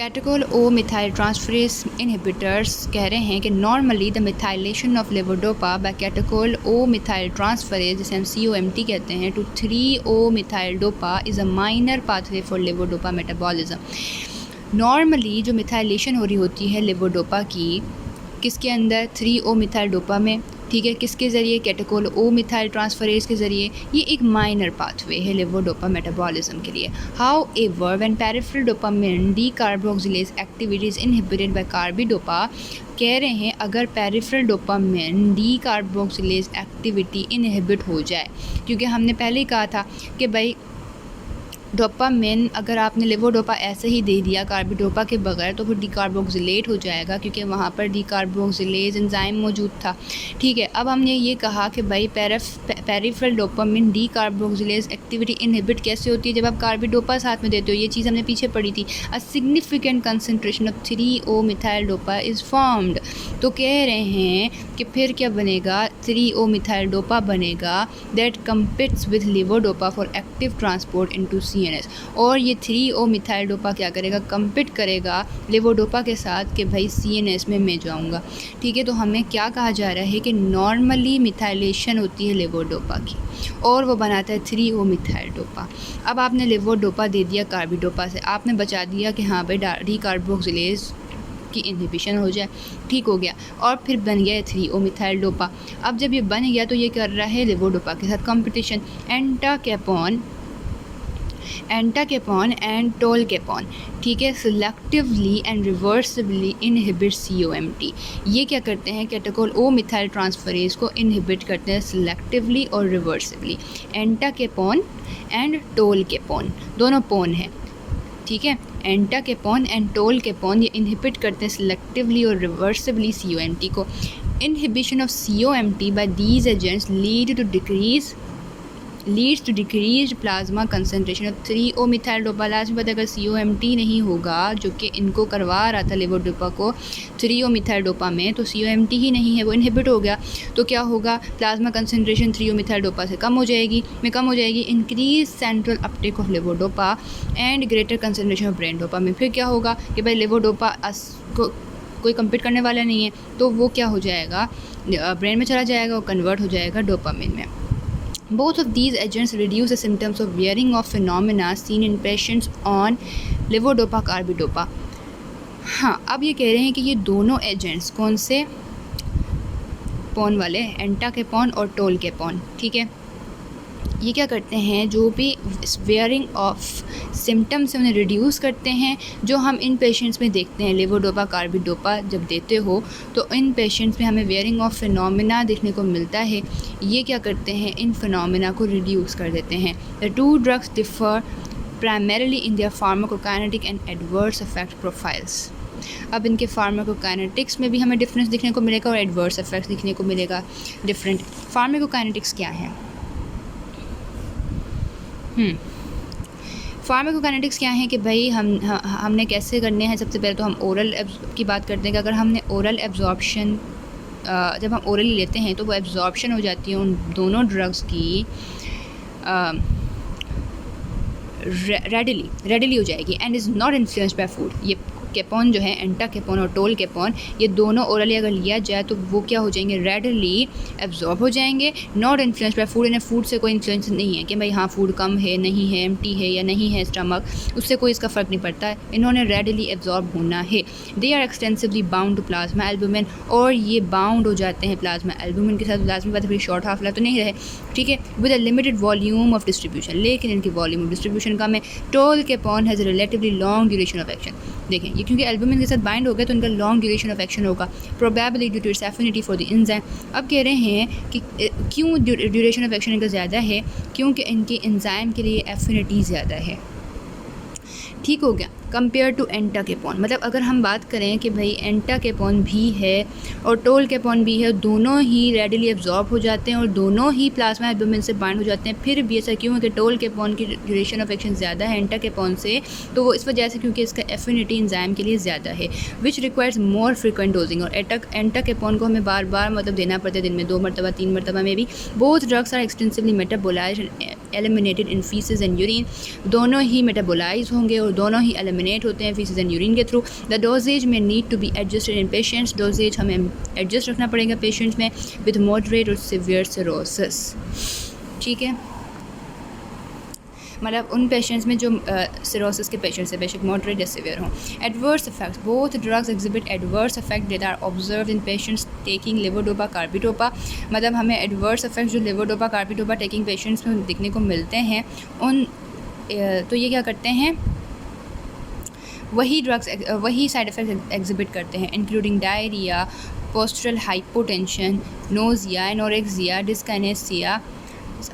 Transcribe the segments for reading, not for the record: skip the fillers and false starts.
Catechol O methyl transferase inhibitors कह रहे हैं कि normally the methylation of levodopa by catechol O methyl transferase, जिसे हम COMT कहते हैं, to 3O methyl dopa is a minor pathway for levodopa metabolism. Normally जो methylation हो रही होती है लेवोडोपा की, किसके अंदर? 3O मिथाइल डोपा में, ठीक है। किसके ज़रिए? कैटेकोल ओ मिथाइल ट्रांसफरेज के ज़रिए। ये एक माइनर पाथवे है लेवोडोपा मेटाबॉलिज्म के लिए। How ever when peripheral dopamine decarboxylase activity is inhibited by carbidopa, कह रहे हैं अगर peripheral dopamine decarboxylase activity inhibit हो जाए, क्योंकि हमने पहले ही कहा था कि भाई डोपामिन अगर आपने लेवोडोपा ऐसे ही दे दिया कार्बिडोपा के बगैर तो फिर डीकार्बोक्सिलेट हो जाएगा, क्योंकि वहाँ पर डीकार्बोक्सिलेज एंजाइम मौजूद था, ठीक है। अब हमने ये कहा कि भाई peripheral dopamine decarboxylase activity inhibit कैसे होती है? जब आप कार्बिडोपा साथ में देते हो, ये चीज़ हमने पीछे पढ़ी थी, a significant concentration of 3O methyl dopa is formed. तो कह रहे हैं कि फिर क्या बनेगा? 3O मिथाइल डोपा बनेगा that competes with levodopa for active transport into CNS। और ये 3O मिथाइल डोपा क्या करेगा? कंपिट करेगा लेवोडोपा के साथ कि भाई CNS में मैं जाऊंगा, ठीक है। तो हमें क्या कहा जा रहा है कि नॉर्मली मिथाइलेशन होती है लेवोडोपा की और वो बनाता है 3O मिथाइल डोपा। अब आपने लेवोडोपा दे दिया कार्बिडोपा से, आपने बचा दिया कि हाँ भाई डीकार्बोक्सिलेज की इनहिबिशन हो जाए, ठीक हो गया, और फिर बन गया 3O मिथाइल डोपा। अब जब ये बन गया तो ये कर रहा है लेवोडोपा के साथ कंपटीशन। एंटाकेपॉन एंड टोलकेपॉन, ठीक है, selectively and reversibly inhibit COMT। ये क्या करते हैं? कैटेकोल ओ मिथाइल ट्रांसफरेज को इनहिबिट करते हैं सिलेक्टिवली और रिवर्सिबली। एंटाकेपॉन एंड टोलकेपॉन, दोनों पोन हैं, ठीक है। एंटाकेपॉन एंड टोलकेपॉन ये इनहिबिट करते हैं सिलेक्टिवली और रिवर्सिबली COMT को। Inhibition of COMT by these agents leads to decrease plasma concentration of 3O methyl dopa. Last में अगर COMT नहीं होगा, जो कि इनको करवा रहा था लेवोडोपा को 3O मिथाइल डोपा में, तो COMT ही नहीं है, वो इनहिबिट हो गया, तो क्या होगा? Plasma concentration 3O methyl dopa से कम हो जाएगी। Increase central Uptake of levodopa and greater concentration of brain dopa में। फिर क्या होगा कि भाई लेवोडोपा कोई कंपीट करने वाला नहीं है, तो वो क्या हो जाएगा? ब्रेन में चला जाएगा और कन्वर्ट हो जाएगा डोपामिन में। Both of these agents reduce the symptoms of wearing off phenomena seen in patients on levodopa carbidopa। हाँ, अब ये कह रहे हैं कि ये दोनों एजेंट्स कौन से? पोन वाले, एंटाकेपॉन और टोलकेपॉन, ठीक है। ये क्या करते हैं? जो भी वेयरिंग ऑफ सिम्टम्स उन्हें रिड्यूस करते हैं, जो हम इन पेशेंट्स में देखते हैं। लेवोडोपा कार्बिडोपा जब देते हो तो इन पेशेंट्स में हमें वेयरिंग ऑफ फिनोमिना देखने को मिलता है। ये क्या करते हैं? इन फिनोमिना को रिड्यूस कर देते हैं। The two drugs differ primarily in their pharmacokinetic and adverse effect profiles. अब इनके फार्माकोकाइनेटिक्स में भी हमें डिफरेंस देखने को मिलेगा और एडवर्स इफेक्ट्स देखने को मिलेगा डिफरेंट। फार्माकोकाइनेटिक्स क्या है? फार्माकोकाइनेटिक्स क्या है कि भाई हमने कैसे करने हैं? सबसे पहले तो हम ओरल की बात करते हैं कि अगर हमने ओरल एब्जॉर्प्शन, जब हम ओरली लेते हैं तो वो एब्जॉर्प्शन हो जाती है उन दोनों ड्रग्स की रेडिली हो जाएगी and is not influenced by food. ये केपॉन जो है, एंटाकेपॉन और टोलकेपॉन, ये दोनों ओरली अगर लिया जाए तो वो क्या हो जाएंगे? रेडिली एब्जॉर्ब हो जाएंगे, नॉट इन्फ्लुएंस बाय फूड। इन्हें फूड से कोई इन्फ्लुएंस नहीं है कि भाई हाँ फूड कम है, नहीं है, एम्प्टी है या नहीं है स्टमक, उससे कोई इसका फ़र्क नहीं पड़ता है। इन्होंने रेडिली एब्जॉर्ब होना है। They are extensively bound to plasma albumin, और ये बाउंड हो जाते हैं प्लाज्मा एल्बुमिन के साथ। प्लाज्मा बात शॉर्ट हाफ लाइफ तो नहीं रहे, ठीक है, with a limited volume of distribution, लेकिन इनकी वॉल्यूम ऑफ डिस्ट्रीब्यूशन कम है। Tolcapone has relatively long duration of action. देखें, ये क्योंकि एल्बुमिन के साथ बाइंड हो गया तो इनका लॉन्ग ड्यूरेशन ऑफ एक्शन होगा, probably due to its affinity for the enzyme. अब कह रहे हैं कि क्यों ड्यूरेशन ऑफ एक्शन इनका ज़्यादा है? क्योंकि इनके एंजाइम के लिए एफिनिटी ज़्यादा है, ठीक हो गया, कंपेयर टू एंटाकेपॉन। मतलब अगर हम बात करें कि भाई एंटाकेपॉन भी है और टोलकेपॉन भी है, दोनों ही रेडिली एब्जॉर्ब हो जाते हैं और दोनों ही प्लाज्मा एल्बुमिन से बाइंड हो जाते हैं, फिर भी ऐसा क्यों है कि टोलकेपॉन की ड्यूरेशन ऑफ एक्शन ज़्यादा है एंटाकेपॉन से? तो वो इस वजह से क्योंकि इसका एफिनिटी एंजाइम के लिए ज़्यादा है, which requires more frequent dosing. और एंटाकेपॉन को हमें बार बार मतलब देना पड़ता है, दिन में 2 मरतबा 3 मरतबा में भी। Both drugs are extensively metabolized eliminated in feces and urine, दोनों ही मेटाबोलाइज होंगे और दोनों ही एलिमिनेट होते हैं फीसेस एंड यूरिन के थ्रू। The doses may need to be adjusted in patients, doses हमें एडजस्ट रखना पड़ेगा पेशेंट्स में विद मॉडरेट और सिवियर सिरोसिस, ठीक है, मतलब उन पेशेंट्स में जो सिरोसिस के पेशेंट्स हैं, बेशक मॉडरेट या सिवियर हों। Adverse effects, both drugs exhibit adverse effect that are observed in patients taking levodopa carbidopa, मतलब हमें एडवर्स इफेक्ट्स जो लेवोडोपा कार्बिडोपा टेकिंग पेशेंट्स में दिखने को मिलते हैं उन तो ये क्या करते हैं, वही ड्रग्स वही साइड इफ़ेक्ट्स एग्जिबिट करते हैं, including diarrhoea, postural hypotension, nausea, anorexia, dyskinesia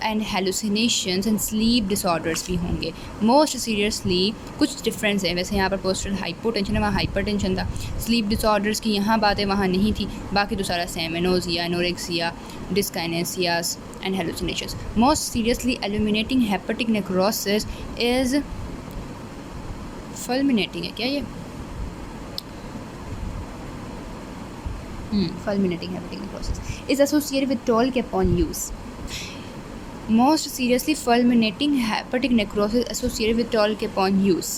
and hallucinations and sleep disorders भी होंगे। मोस्ट सीरियसली कुछ डिफरेंस है, वैसे यहाँ पर पोस्टरल हाइपोटेंशन है, वहाँ हाइपरटेंशन था, स्लीप डिसऑर्डर्स की यहाँ बातें वहाँ नहीं थी, बाकी तो सारा सेम है, nausea, anorexia, dyskinesias and hallucinations. Most seriously illuminating hepatic necrosis is fulminating है क्या ये, fulminating hepatic necrosis is associated with tall cap on use. Most seriously fulminating hepatic necrosis associated with tall cap on use.